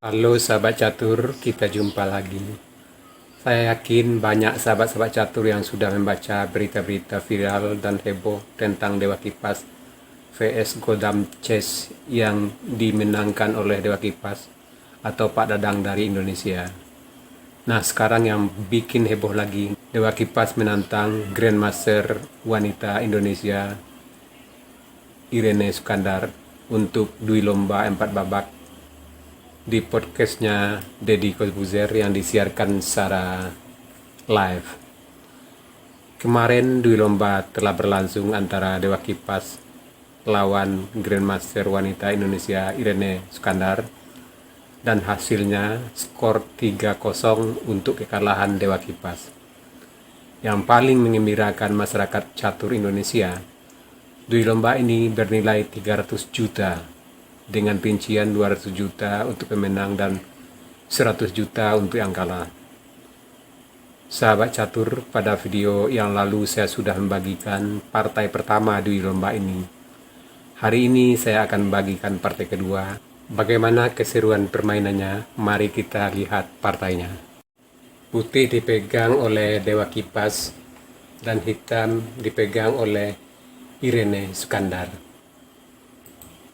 Halo sahabat catur, kita jumpa lagi. Saya yakin banyak sahabat-sahabat catur yang sudah membaca berita-berita viral dan heboh tentang Dewa Kipas vs Godam Chess yang dimenangkan oleh Dewa Kipas atau Pak Dadang dari Indonesia. Nah, sekarang yang bikin heboh lagi, Dewa Kipas menantang Grandmaster wanita Indonesia Irene Sukandar untuk dui lomba 4 babak di podcastnya Deddy Corbuzier yang disiarkan secara live. Kemarin dui lomba telah berlangsung antara Dewa Kipas lawan Grandmaster wanita Indonesia Irene Sukandar dan hasilnya skor 3-0 untuk kekalahan Dewa Kipas. Yang paling mengembirakan masyarakat catur Indonesia, dui lomba ini bernilai 300 juta dengan rincian 200 juta untuk pemenang dan 100 juta untuk yang kalah. Sahabat catur, pada video yang lalu saya sudah membagikan partai pertama di lomba ini. Hari ini saya akan membagikan partai kedua. Bagaimana keseruan permainannya? Mari kita lihat partainya. Putih dipegang oleh Dewa Kipas dan hitam dipegang oleh Irene Sukandar.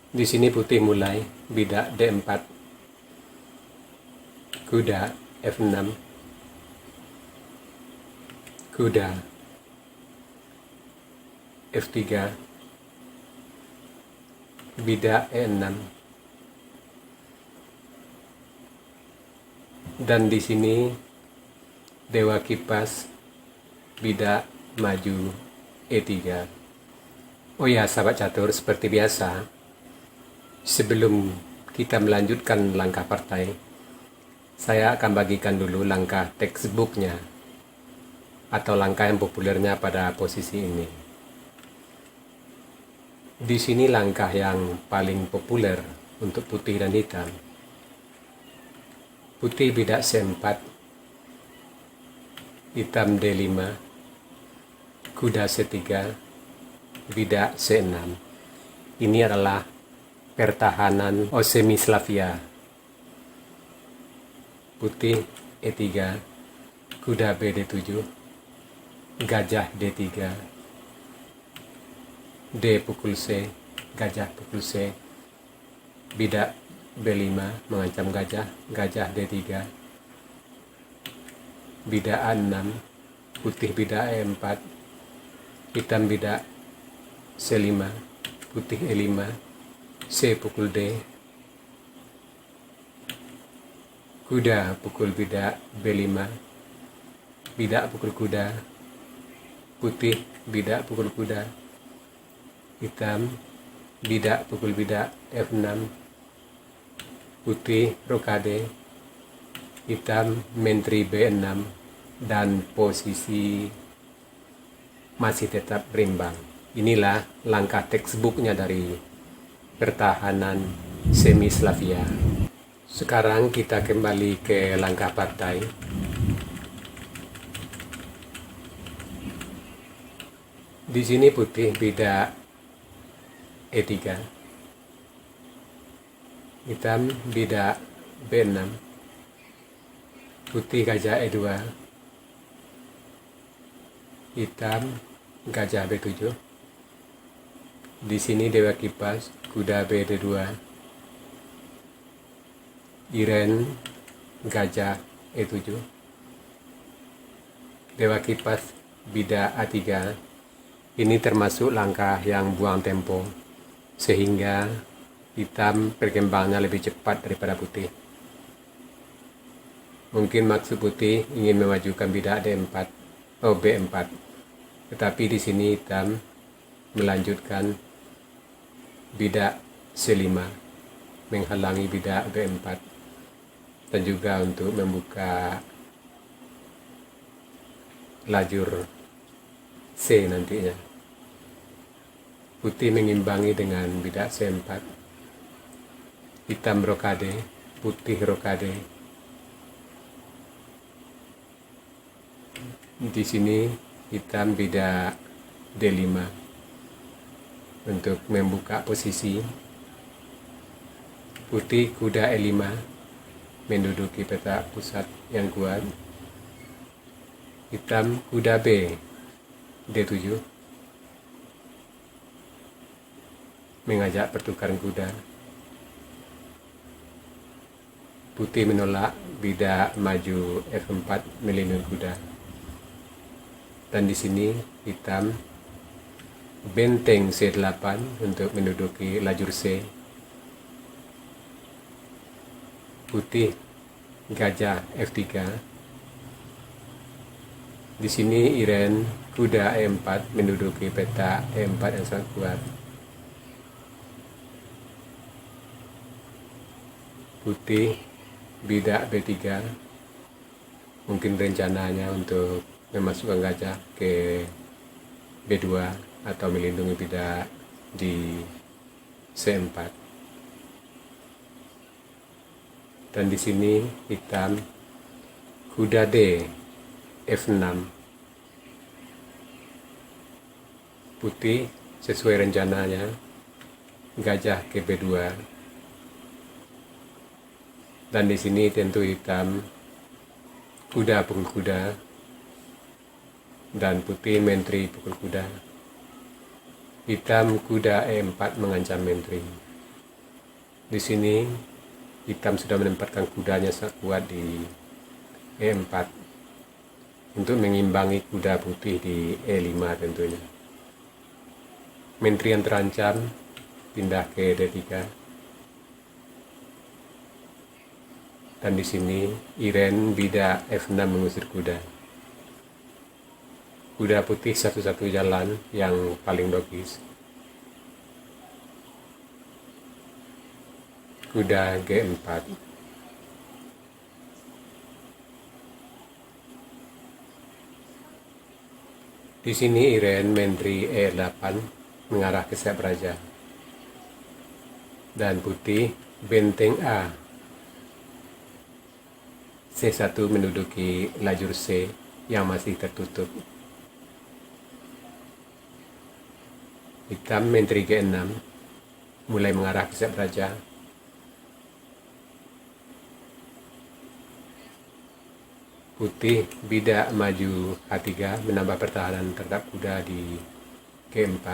Di sini putih mulai bidak D4, kuda F6, kuda F3, bidak E6, dan di sini Dewa Kipas bidak maju E3. Oh ya sahabat catur, seperti biasa, sebelum kita melanjutkan langkah partai, saya akan bagikan dulu langkah textbooknya atau langkah yang populernya pada posisi ini. Di sini langkah yang paling populer untuk putih dan hitam. Putih bidak C4, hitam D5, kuda C3, bidak C6. Ini adalah pertahanan Osemislavia. Putih E3, kuda BD7, gajah D3, D pukul C, gajah pukul C, bidak B5 mengancam gajah, gajah D3, bidak A6, putih bidak E4, hitam bidak C5, putih E5, C pukul D, kuda pukul bidak B5, bidak pukul kuda, putih bidak pukul kuda, hitam bidak pukul bidak F6, putih rokade, hitam menteri B6, dan posisi masih tetap berimbang. Inilah langkah textbooknya dari pertahanan Semislavia. Sekarang kita kembali ke langkah partai. Di sini putih bidak E3, hitam bidak B6, putih gajah E2, hitam gajah B7. Di sini Dewa Kipas kuda BD2, Iren gajah E7, Dewa Kipas bidak A3. Ini termasuk langkah yang buang tempo, sehingga hitam perkembangannya lebih cepat daripada putih. Mungkin maksud putih ingin memajukan bidak B4, tetapi di sini hitam melanjutkan bidak C5 menghalangi bidak B4 dan juga untuk membuka lajur C nantinya. Putih mengimbangi dengan bidak C4, hitam rokade, putih rokade. Di sini hitam bidak D5 untuk membuka posisi. Putih kuda E5, menduduki peta pusat yang kuat. Hitam kuda B, D7, mengajak pertukaran kuda. Putih menolak, bidak maju F4 melindungi kuda. Dan di sini hitam benteng C8 untuk menduduki lajur C. Putih gajah F3. Di sini Iren kuda E4 menduduki peta E4 yang sangat kuat. Putih bidak B3, mungkin rencananya untuk memasukkan gajah ke B2 atau melindungi bidak di C4. Dan di sini hitam kuda D F6. Putih sesuai rencananya gajah ke B2. Dan di sini tentu hitam kuda pukul kuda dan putih menteri pukul kuda. Hitam kuda E4 mengancam menteri. Di sini hitam sudah menempatkan kudanya sangat kuat di E4 untuk mengimbangi kuda putih di E5 tentunya. Menteri yang terancam pindah ke D3. Dan di sini Iren bidak F6 mengusir kuda. Kuda putih satu-satu jalan yang paling logis. Kuda G4. Di sini Iren menteri E8 mengarah ke sayap raja. Dan putih benteng A. C1 menduduki lajur C yang masih tertutup. Hitam menteri G6 mulai mengarah ke sayap raja. Putih bidak maju H3 menambah pertahanan terhadap kuda di G4.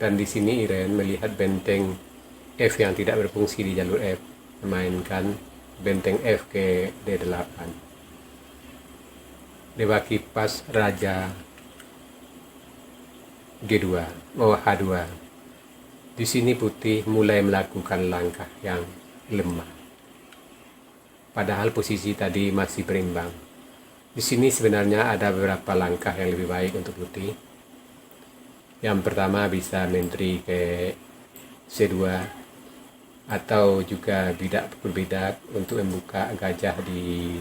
Dan di sini Iren melihat benteng F yang tidak berfungsi di jalur F, memainkan benteng F ke D8. Dewa kipas raja G2, H2. Di sini putih mulai melakukan langkah yang lemah. Padahal posisi tadi masih berimbang. Di sini sebenarnya ada beberapa langkah yang lebih baik untuk putih. Yang pertama bisa menteri ke C2 atau juga bidak pukul bidak untuk membuka gajah di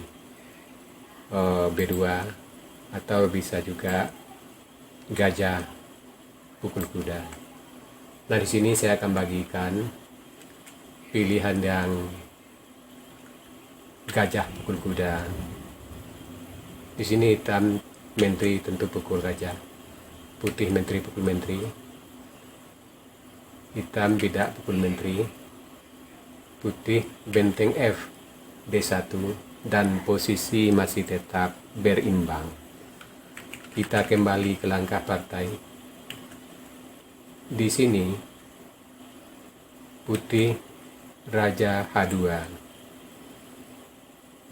B2, atau bisa juga gajah pukul kuda. Nah, di sini saya akan bagikan pilihan yang gajah pukul kuda. Di sini hitam menteri tentu pukul gajah, putih menteri pukul menteri, hitam bidak pukul menteri, putih benteng F D1, dan posisi masih tetap berimbang. Kita kembali ke langkah partai. Di sini putih raja H2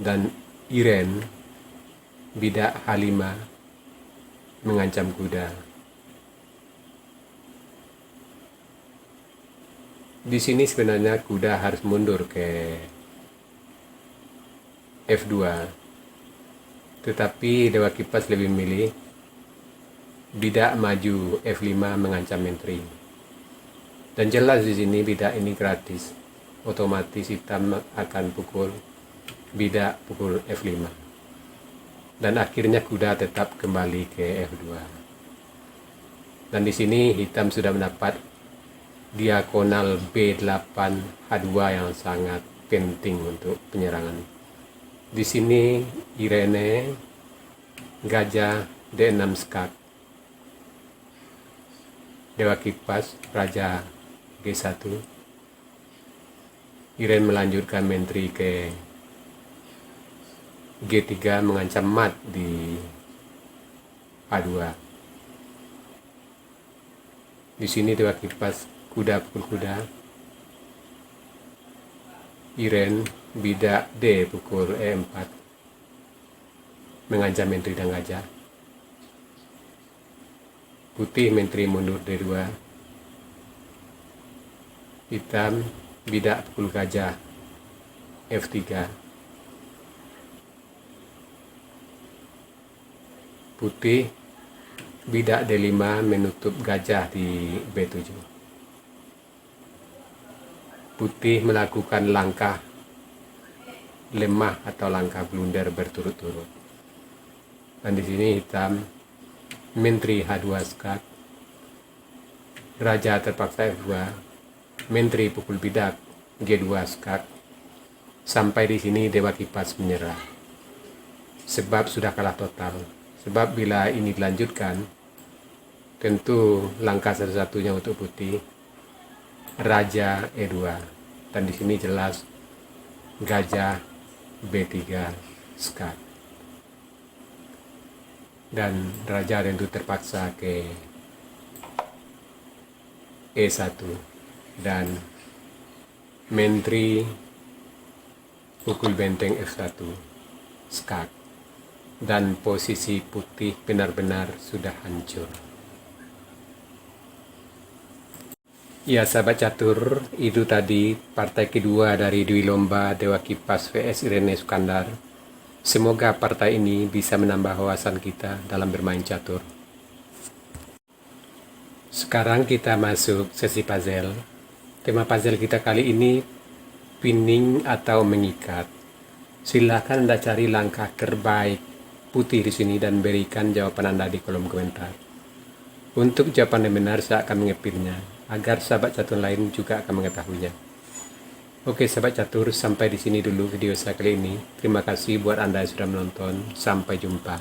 dan Iren bidak H5 mengancam kuda. Di sini sebenarnya kuda harus mundur ke F2, tetapi dewa kipas lebih memilih bidak maju F5 mengancam menteri. Dan jelas di sini bidak ini gratis, otomatis hitam akan pukul bidak pukul F5. Dan akhirnya kuda tetap kembali ke F2. Dan di sini hitam sudah mendapat diagonal B8 H2 yang sangat penting untuk penyerangan. Di sini Irene gajah D6 skak, dewa kipas raja G1, Iren melanjutkan menteri ke G3 mengancam mat di A2. Di sini Dewa Kipas kuda pukul kuda. Iren bidak D pukul E4 mengancam menteri dan gajah. Putih menteri mundur D2. Hitam bidak pukul gajah F3. Putih bidak D5 menutup gajah di B7. Putih melakukan langkah lemah atau langkah blunder berturut-turut. Dan di sini hitam menteri H2 skak, raja terpaksa F2, menteri pukul bidak G2 skak. Sampai di sini Dewa Kipas menyerah. Sebab sudah kalah total. Sebab bila ini dilanjutkan, tentu langkah satu-satunya untuk putih raja E2. Dan di sini jelas gajah B3 skak. Dan raja tentu terpaksa ke E1 dan menteri pukul benteng F1 skak. Dan posisi putih benar-benar sudah hancur. Ya sahabat catur, itu tadi partai kedua dari Dwi Lomba Dewa Kipas vs Irene Sukandar. Semoga partai ini bisa menambah wawasan kita dalam bermain catur. Sekarang kita masuk sesi puzzle. Tema puzzle kita kali ini pinning atau mengikat. Silakan Anda cari langkah terbaik putih di sini dan berikan jawaban Anda di kolom komentar. Untuk jawaban yang benar saya akan mengepinnya agar sahabat catur lain juga akan mengetahuinya. Oke sahabat catur, sampai di sini dulu video saya kali ini. Terima kasih buat Anda yang sudah menonton. Sampai jumpa.